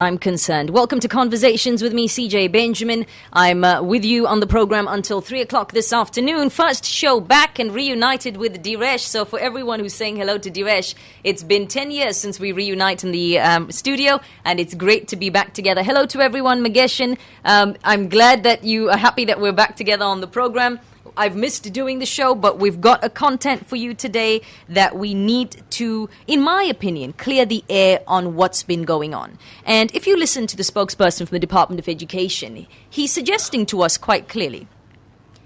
I'm concerned. Welcome to Conversations with me, CJ Benjamin. I'm with you on the program until 3 o'clock this afternoon. First show back and reunited with Diresh. So for everyone who's saying hello to Diresh, it's been 10 years since we reunite in the studio, and it's great to be back together. Hello to everyone, Mageshan. I'm glad that you are happy that we're back together on the program. I've missed doing the show, but we've got a content for you today that we need to, in my opinion, clear the air on what's been going on. And if you listen to the spokesperson from the Department of Education, he's suggesting to us quite clearly,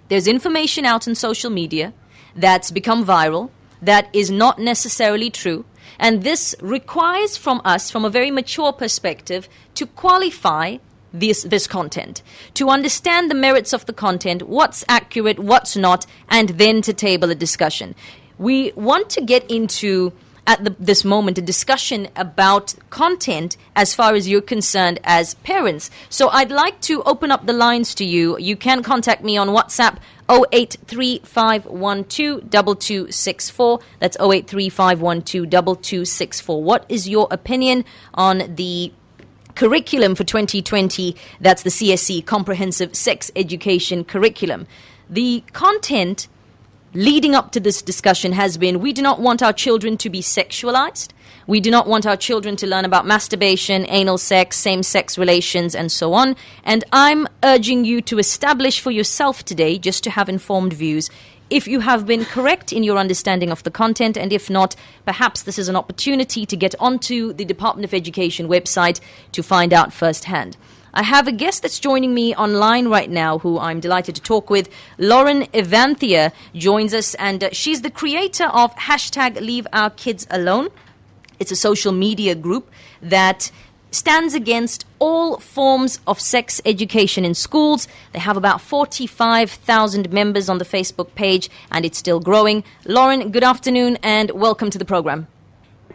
there's information out on social media that's become viral that is not necessarily true. And this requires from us, from a very mature perspective, to qualify this content, to understand the merits of the content, what's accurate, what's not, and then to table a discussion. We want to get into, at this moment, a discussion about content as far as you're concerned as parents. So I'd like to open up the lines to you. You can contact me on WhatsApp 083-512-2264. That's 083-512-2264. What is your opinion on the curriculum for 2020, that's the CSE, Comprehensive Sex Education Curriculum? The content leading up to this discussion has been, we do not want our children to be sexualized. We do not want our children to learn about masturbation, anal sex, same-sex relations, and so on. And I'm urging you to establish for yourself today, just to have informed views, if you have been correct in your understanding of the content, and if not, perhaps this is an opportunity to get onto the Department of Education website to find out firsthand. I have a guest that's joining me online right now who I'm delighted to talk with. Lauren Evanthia joins us, and she's the creator of #LeaveOurKidsAlone. It's a social media group that stands against all forms of sex education in schools. They have about 45,000 members on the Facebook page, and it's still growing. Lauren, good afternoon and welcome to the program.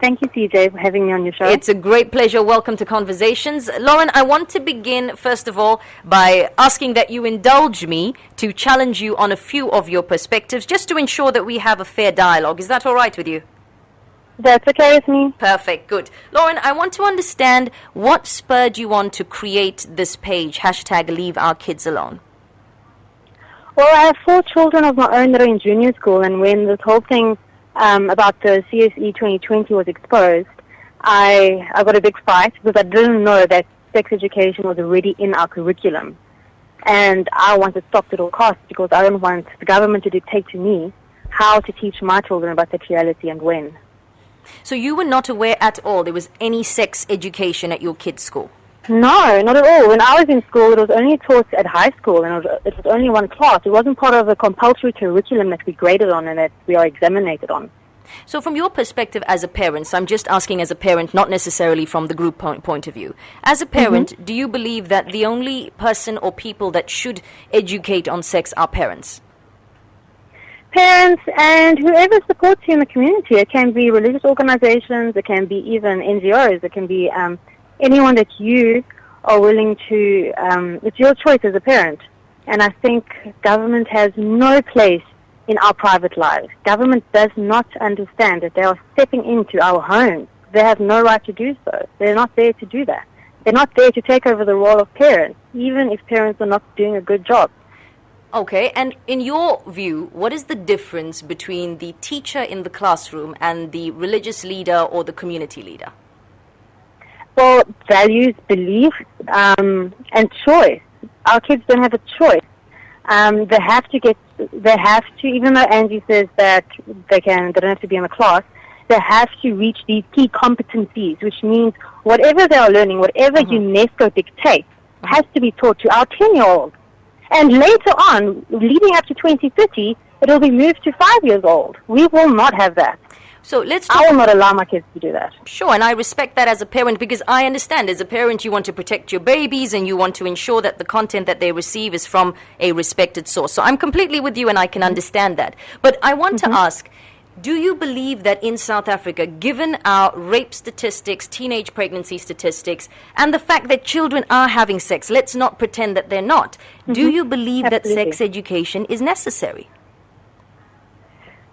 Thank you, CJ, for having me on your show. It's a great pleasure. Welcome to Conversations. Lauren, I want to begin, first of all, by asking that you indulge me to challenge you on a few of your perspectives, just to ensure that we have a fair dialogue. Is that all right with you? That's okay with me. Perfect, good. Lauren, I want to understand what spurred you on to create this page, #LeaveOurKidsAlone. Well, I have 4 children of my own that are in junior school, and when this whole thing about the CSE 2020 was exposed, I got a big fight because I didn't know that sex education was already in our curriculum. And I wanted to stop at all costs because I don't want the government to dictate to me how to teach my children about sexuality and when. So you were not aware at all there was any sex education at your kids' school? No, not at all. When I was in school, it was only taught at high school, and it was only one class. It wasn't part of a compulsory curriculum that we graded on and that we are examinated on. So from your perspective as a parent, so I'm just asking as a parent, not necessarily from the group point of view. As a parent, do you believe that the only person or people that should educate on sex are parents? Parents and whoever supports you in the community. It can be religious organizations, it can be even NGOs, it can be anyone that you are willing to, it's your choice as a parent. And I think government has no place in our private lives. Government does not understand that they are stepping into our homes. They have no right to do so. They're not there to do that. They're not there to take over the role of parents, even if parents are not doing a good job. Okay, and in your view, what is the difference between the teacher in the classroom and the religious leader or the community leader? Well, values, belief, and choice. Our kids don't have a choice. They have to, even though Angie says that they don't have to be in the class, they have to reach these key competencies, which means whatever they are learning, whatever UNESCO dictates, has to be taught to our 10-year-olds. And later on, leading up to 2030, it will be moved to 5 years old. We will not have that. So I will not allow my kids to do that. Sure, and I respect that as a parent, because I understand as a parent you want to protect your babies and you want to ensure that the content that they receive is from a respected source. So I'm completely with you and I can understand that. But I want to ask, do you believe that in South Africa, given our rape statistics, teenage pregnancy statistics, and the fact that children are having sex, let's not pretend that they're not, do you believe that sex education is necessary?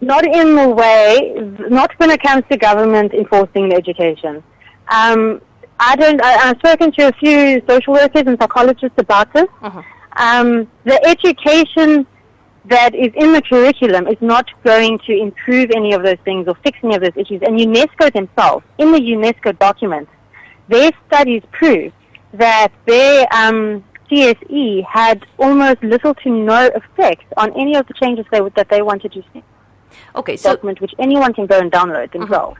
Not in the way, not when it comes to government enforcing the education. I've spoken to a few social workers and psychologists about this. The education that is in the curriculum is not going to improve any of those things or fix any of those issues. And UNESCO themselves, in the UNESCO document, their studies prove that their CSE had almost little to no effect on any of the changes that they wanted to see. Okay, so document which anyone can go and download themselves.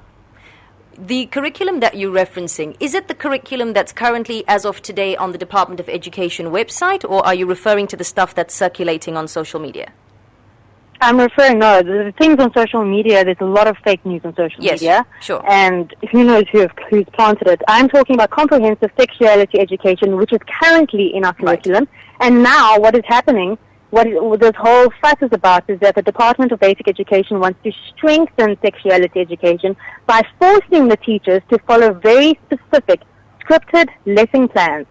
The curriculum that you're referencing, is it the curriculum that's currently, as of today, on the Department of Education website, or are you referring to the stuff that's circulating on social media? I'm referring, no, the things on social media, there's a lot of fake news on social media. Sure. And who knows who's planted it. I'm talking about comprehensive sexuality education, which is currently in our curriculum. Right. And now what is happening, what this whole fuss is about, is that the Department of Basic Education wants to strengthen sexuality education by forcing the teachers to follow very specific scripted lesson plans.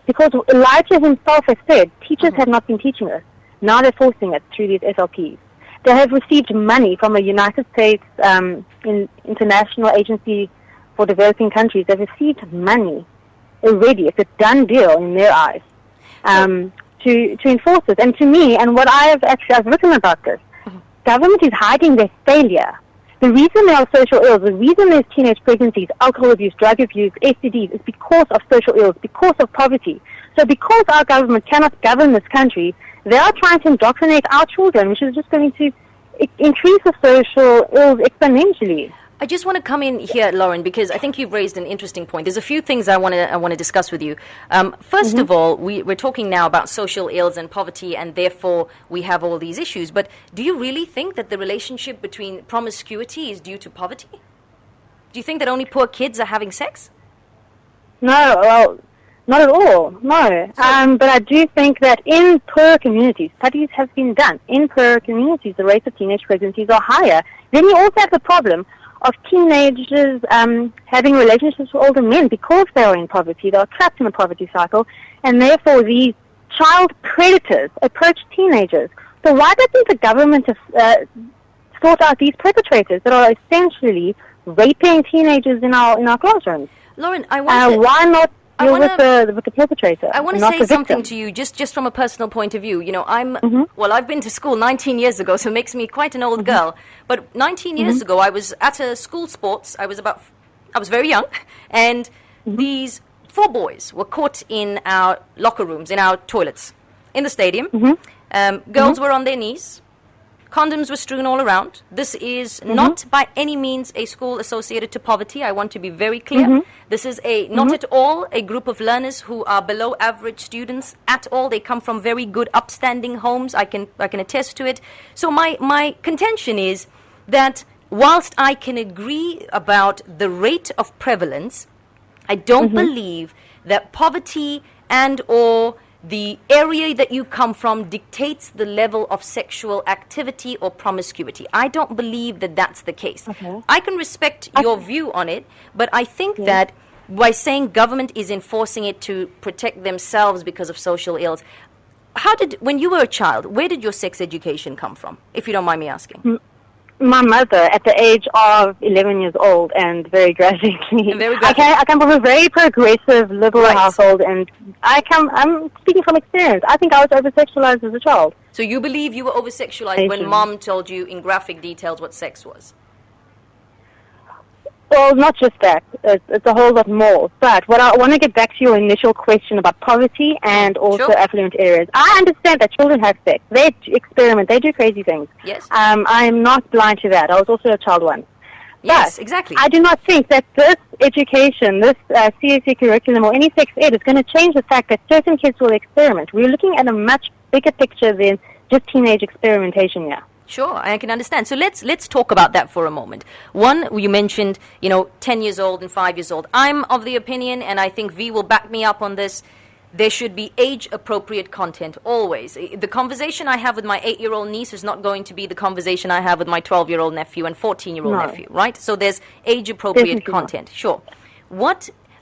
Because Elijah himself has said, teachers have not been teaching us. Now they're forcing it through these SLPs. They have received money from a United States International Agency for Developing Countries. They've received money already. It's a done deal in their eyes to enforce this. And to me, and what I've written about this, government is hiding their failure. The reason there are social ills, the reason there's teenage pregnancies, alcohol abuse, drug abuse, STDs, is because of social ills, because of poverty. So because our government cannot govern this country, they are trying to indoctrinate our children, which is just going to increase the social ills exponentially. I just want to come in here, Lauren, because I think you've raised an interesting point. There's a few things I want to discuss with you. First of all, we're talking now about social ills and poverty, and therefore we have all these issues. But do you really think that the relationship between promiscuity is due to poverty? Do you think that only poor kids are having sex? No, well, not at all, no. But I do think that in poor communities, studies have been done, in poor communities the rates of teenage pregnancies are higher. Then you also have the problem of teenagers having relationships with older men because they are in poverty. They are trapped in a poverty cycle, and therefore these child predators approach teenagers. So why doesn't the government sort out these perpetrators that are essentially raping teenagers in our classrooms? Lauren, I want why not deal with the perpetrator? I want to say something to you, just from a personal point of view. You know, I've been to school 19 years ago, so it makes me quite an old girl. But 19 years ago, I was at a school sports. I was very young, and these 4 boys were caught in our locker rooms, in our toilets, in the stadium. Girls were on their knees. Condoms were strewn all around. This is not by any means a school associated to poverty. I want to be very clear. This is not at all a group of learners who are below average students at all. They come from very good, upstanding homes. I can attest to it. So my contention is that whilst I can agree about the rate of prevalence, I don't believe that poverty and or the area that you come from dictates the level of sexual activity or promiscuity. I don't believe that that's the case. I can respect your view on it, but I think that by saying government is enforcing it to protect themselves because of social ills, when you were a child, where did your sex education come from, if you don't mind me asking? My mother, at the age of 11 years old, and very graphically. I come from a very progressive, liberal household, and I'm speaking from experience. I think I was over-sexualized as a child. So you believe you were over-sexualized when mom told you in graphic details what sex was? Well, not just that. It's a whole lot more. But what I want to get back to your initial question about poverty and also affluent areas. I understand that children have sex. They experiment. They do crazy things. Yes. I'm not blind to that. I was also a child once. Yes, but exactly. I do not think that this education, this CSE curriculum or any sex ed is going to change the fact that certain kids will experiment. We're looking at a much bigger picture than just teenage experimentation here. Sure, I can understand. So let's talk about that for a moment. One, you mentioned, 10 years old and 5 years old. I'm of the opinion, and I think V will back me up on this, there should be age-appropriate content, always. The conversation I have with my 8-year-old niece is not going to be the conversation I have with my 12-year-old nephew and 14-year-old nephew, right? So there's age-appropriate content. Sure.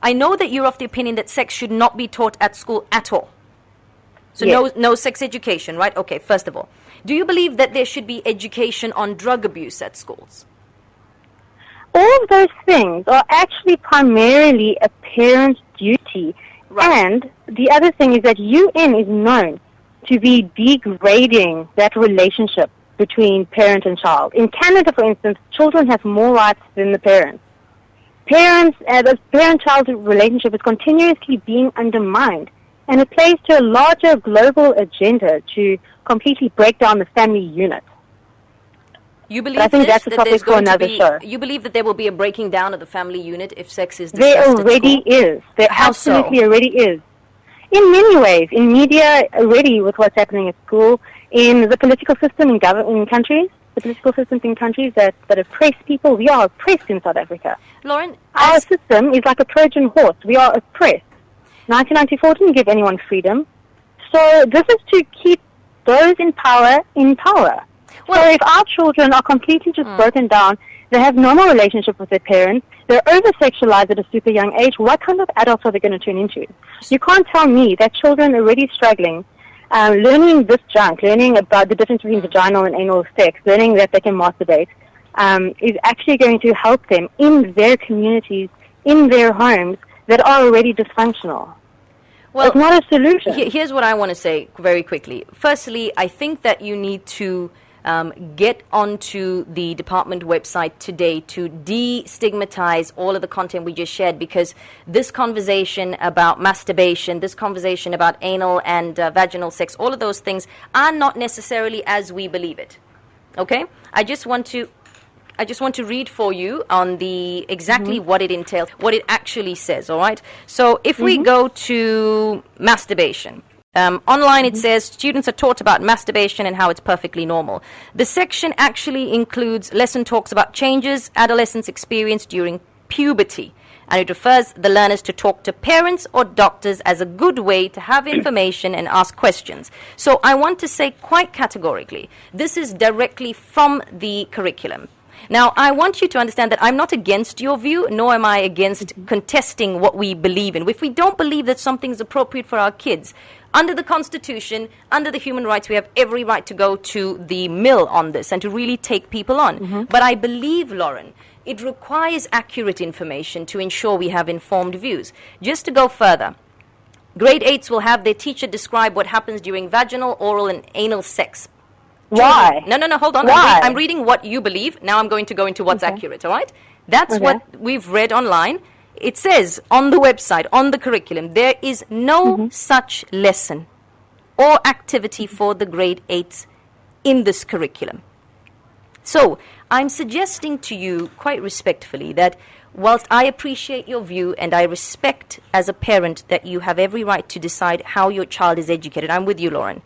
I know that you're of the opinion that sex should not be taught at school at all. So no sex education, right? Okay, first of all. Do you believe that there should be education on drug abuse at schools? all of those things are actually primarily a parent's duty. Right. And the other thing is that UN is known to be degrading that relationship between parent and child. In Canada, for instance, children have more rights than the parents. The parent-child relationship is continuously being undermined, and it plays to a larger global agenda to completely break down the family unit. You believe I think this, that's a that topic there's for going to another be, show. you believe that there will be a breaking down of the family unit if sex is There discussed already at school? is. There How absolutely so? already is. In many ways, in media already with what's happening at school, in the political system in countries, the political systems in countries that oppress people. We are oppressed in South Africa. Lauren, Our system is like a Trojan horse. We are oppressed. 1994 didn't give anyone freedom. So this is to keep those in power in power. Well, so if our children are completely just broken down, they have no more relationship with their parents, they're over-sexualized at a super young age, what kind of adults are they going to turn into? You can't tell me that children are already struggling, learning this junk, learning about the difference between vaginal and anal sex, learning that they can masturbate, is actually going to help them in their communities, in their homes that are already dysfunctional. well, It's not a solution. Here's what I want to say very quickly. Firstly, I think that you need to get onto the department website today to destigmatize all of the content we just shared, because this conversation about masturbation, this conversation about anal and vaginal sex, all of those things are not necessarily as we believe it. Okay? I just want to read for you on the exactly what it entails, what it actually says, all right? So if we go to masturbation, online it says students are taught about masturbation and how it's perfectly normal. The section actually includes lesson talks about changes adolescents experience during puberty, and it refers the learners to talk to parents or doctors as a good way to have information and ask questions. So I want to say quite categorically, this is directly from the curriculum. Now, I want you to understand that I'm not against your view, nor am I against contesting what we believe in. If we don't believe that something is appropriate for our kids, under the Constitution, under the human rights, we have every right to go to the mill on this and to really take people on. But I believe, Lauren, it requires accurate information to ensure we have informed views. Just to go further, grade 8s will have their teacher describe what happens during vaginal, oral, and anal sex. Why? No, hold on. Why? I'm reading what you believe. Now I'm going to go into what's accurate, all right? That's what we've read online. It says on the website, on the curriculum, there is no such lesson or activity for the grade 8s in this curriculum. So I'm suggesting to you quite respectfully that whilst I appreciate your view and I respect as a parent that you have every right to decide how your child is educated, I'm with you, Lauren.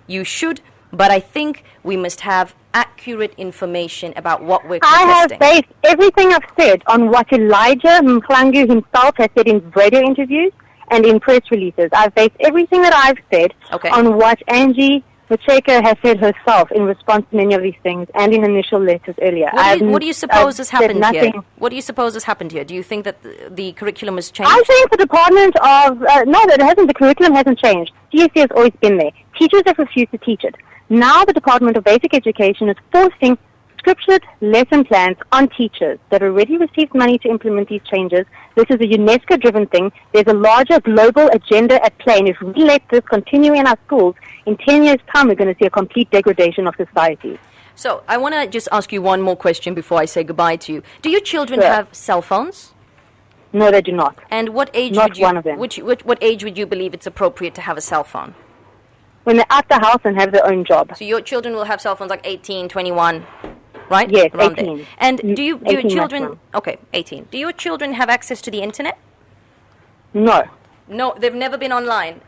You should. But I think we must have accurate information about what we're contesting. I have based everything I've said on what Elijah Mklangu himself has said in radio interviews and in press releases. I've based everything that I've said on what Angie Macheka has said herself in response to many of these things and in initial letters earlier. What do you suppose has happened here? What do you suppose has happened here? Do you think that the curriculum has changed? I think the Department of... no, that it hasn't. The curriculum hasn't changed. CSE has always been there. Teachers have refused to teach it. Now the Department of Basic Education is forcing scripted lesson plans on teachers that already received money to implement these changes. This is a UNESCO-driven thing. There's a larger global agenda at play, and if we let this continue in our schools, in 10 years' time, we're going to see a complete degradation of society. So I want to just ask you one more question before I say goodbye to you. Do your children have cell phones? No, they do not. And what age not would you, one of them. what age would you believe it's appropriate to have a cell phone? When they're at the house and have their own job. So your children will have cell phones like 18, 21, right? Yes, around 18. There. And do your children... maximum. Okay, 18. Do your children have access to the internet? No. No, they've never been online?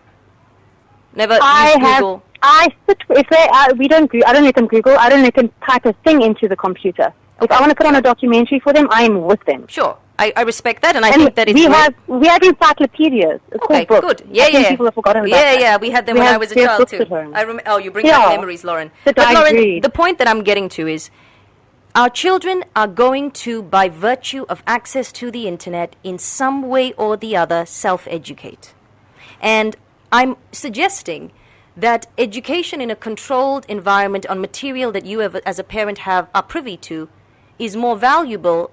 Never I used have, Google? I sit, if they, I don't let them Google, I don't let them type a thing into the computer. If I want to put on a documentary for them, I am with them. Sure. I respect that, and I think that it's we have encyclopedias. Okay, good. Yeah. People have forgotten about that. Yeah, we had them when I was a child too. You bring back memories, Lauren. But Lauren, the point that I'm getting to is our children are going to, by virtue of access to the internet, in some way or the other, self-educate. And I'm suggesting that education in a controlled environment on material that you as a parent are privy to is more valuable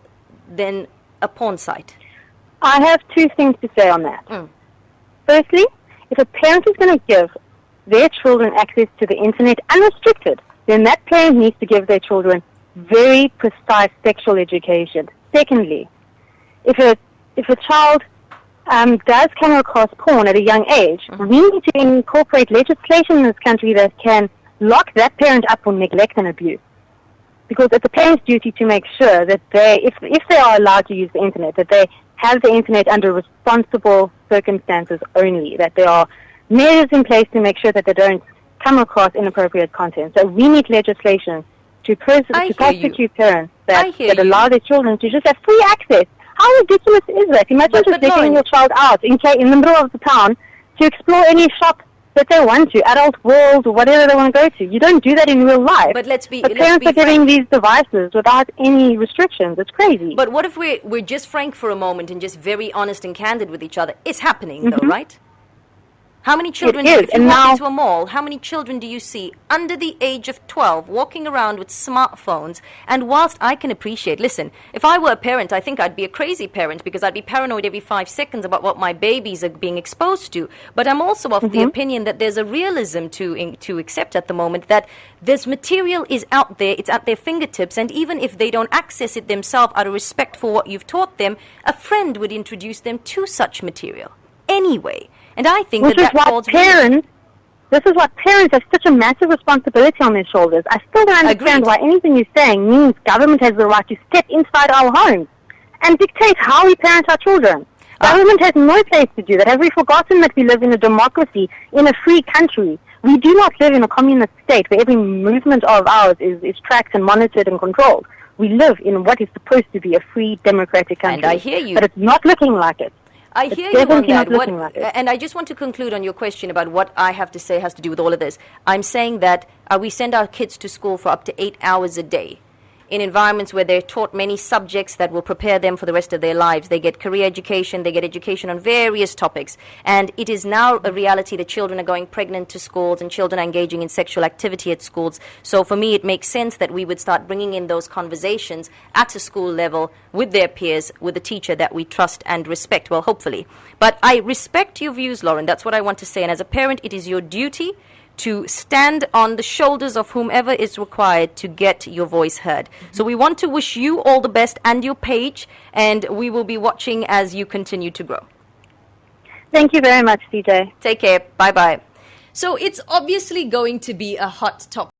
than a porn site? I have two things to say on that. Firstly, if a parent is going to give their children access to the internet unrestricted, then that parent needs to give their children very precise sexual education. Secondly, if a child does come across porn at a young age, we need to incorporate legislation in this country that can lock that parent up for neglect and abuse. Because it's a parent's duty to make sure that if they are allowed to use the internet, that they have the internet under responsible circumstances only, that there are measures in place to make sure that they don't come across inappropriate content. So we need legislation to prosecute parents that allow their children to just have free access. How ridiculous is that? Imagine just letting your child out in the middle of the town to explore any shop that they want to, Adult World or whatever they want to go to. You don't do that in real life. But parents are getting these devices without any restrictions. It's crazy. But what if we're just frank for a moment and just very honest and candid with each other? It's happening though, right? How many children, if you walk into a mall, how many children do you see under the age of 12 walking around with smartphones? And whilst I can appreciate, listen, if I were a parent, I think I'd be a crazy parent because I'd be paranoid every 5 seconds about what my babies are being exposed to. But I'm also of the opinion that there's a realism to accept at the moment, that this material is out there, it's at their fingertips, and even if they don't access it themselves out of respect for what you've taught them, a friend would introduce them to such material anyway. And I think this is why parents have such a massive responsibility on their shoulders. I still don't understand why anything you're saying means government has the right to step inside our homes and dictate how we parent our children. Government has no place to do that. Have we forgotten that we live in a democracy, in a free country? We do not live in a communist state where every movement of ours is tracked and monitored and controlled. We live in what is supposed to be a free, democratic country. And I hear you. But it's not looking like it. I hear you on that. And I just want to conclude on your question about what I have to say has to do with all of this. I'm saying that we send our kids to school for up to 8 hours a day in environments where they're taught many subjects that will prepare them for the rest of their lives. They get career education, they get education on various topics. And it is now a reality that children are going pregnant to schools and children are engaging in sexual activity at schools. So for me, it makes sense that we would start bringing in those conversations at a school level with their peers, with a teacher that we trust and respect, well, hopefully. But I respect your views, Lauren. That's what I want to say. And as a parent, it is your duty to stand on the shoulders of whomever is required to get your voice heard. So we want to wish you all the best and your page, and we will be watching as you continue to grow. Thank you very much, CJ. Take care. Bye-bye. So it's obviously going to be a hot topic.